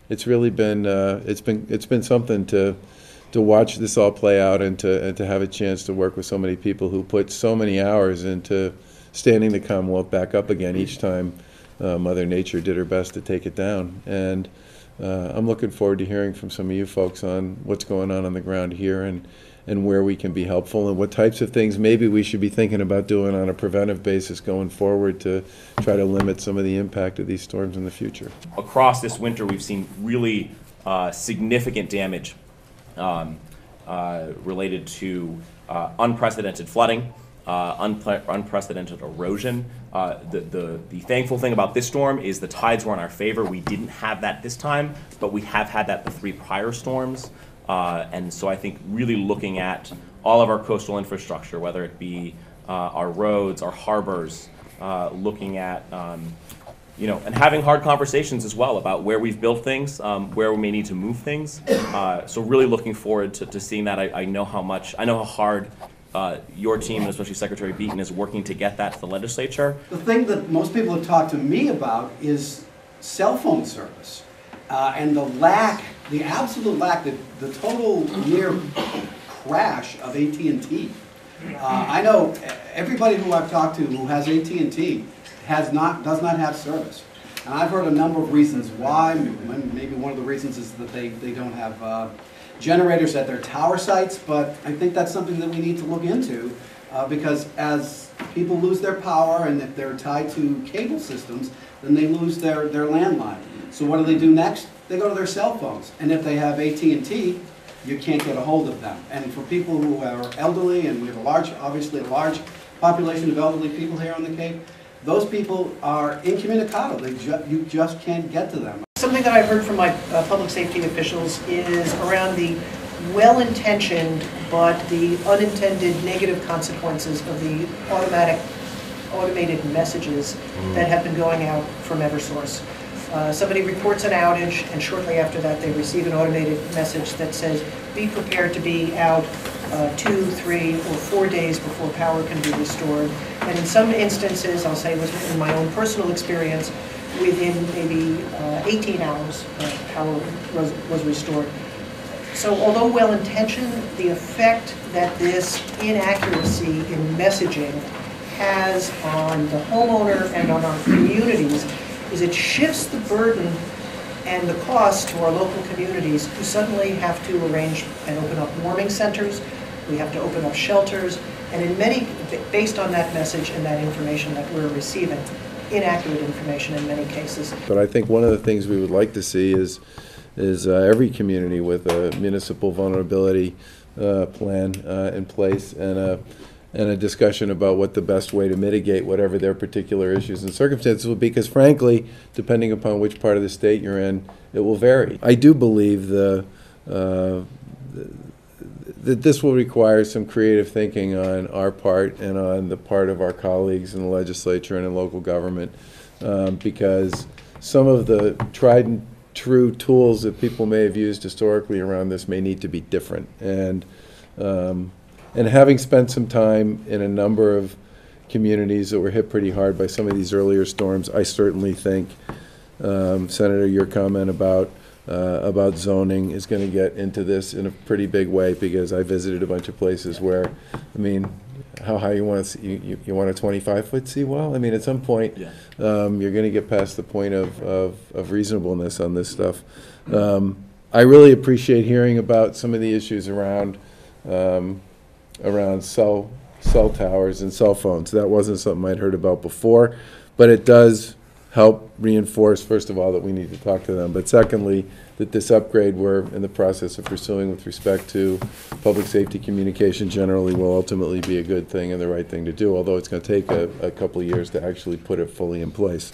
it's really been it's been something to watch this all play out and to have a chance to work with so many people who put so many hours into standing the Commonwealth back up again each time Mother Nature did her best to take it down. And I'm looking forward to hearing from some of you folks on what's going on the ground here and where we can be helpful and what types of things maybe we should be thinking about doing on a preventive basis going forward to try to limit some of the impact of these storms in the future. Across this winter, we've seen really significant damage related to unprecedented flooding, unprecedented erosion. The thankful thing about this storm is the tides were in our favor. We didn't have that this time, but we have had that the 3 prior storms. And so I think really looking at all of our coastal infrastructure, whether it be our roads, our harbors, looking at and having hard conversations as well about where we've built things, where we may need to move things. So really looking forward to seeing that. I know how hard your team, and especially Secretary Beaton, is working to get that to the legislature. The thing that most people have talked to me about is cell phone service and the absolute lack, the total near crash of AT&T. I know everybody who I've talked to who has AT&T does not have service. And I've heard a number of reasons why. Maybe one of the reasons is that they don't have generators at their tower sites, but I think that's something that we need to look into because as people lose their power and if they're tied to cable systems, then they lose their landline. So what do next? They go to their cell phones. And if they have AT&T, you can't get a hold of them. And for people who are elderly, and we have obviously a large population of elderly people here on the Cape, those people are incommunicado. You just can't get to them. Something that I've heard from my public safety officials is around the well-intentioned but the unintended negative consequences of the automated messages that have been going out from Eversource. Somebody reports an outage, and shortly after that they receive an automated message that says, be prepared to be out 2, 3, or 4 days before power can be restored. And in some instances, I'll say in my own personal experience, within maybe 18 hours, power was restored. So although well-intentioned, the effect that this inaccuracy in messaging has on the homeowner and on our communities is it shifts the burden and the cost to our local communities who suddenly have to arrange and open up warming centers. We have to open up shelters, and based on that message and that information that we're receiving, inaccurate information in many cases. But I think one of the things we would like to see is every community with a municipal vulnerability plan in place and a discussion about what the best way to mitigate whatever their particular issues and circumstances will be, because frankly, depending upon which part of the state you're in, it will vary. I do believe that this will require some creative thinking on our part and on the part of our colleagues in the legislature and in local government, because some of the tried and true tools that people may have used historically around this may need to be different. And having spent some time in a number of communities that were hit pretty hard by some of these earlier storms, I certainly think, Senator, your comment about zoning is going to get into this in a pretty big way, because I visited a bunch of places where, I mean, how high you want to see, you want a 25-foot seawall? I mean, at some point, yeah. You're going to get past the point of reasonableness on this stuff. I really appreciate hearing about some of the issues around cell towers and cell phones. That wasn't something I'd heard about before, but it does help reinforce, first of all, that we need to talk to them, but secondly, that this upgrade we're in the process of pursuing with respect to public safety communication generally will ultimately be a good thing and the right thing to do, although it's going to take a couple of years to actually put it fully in place.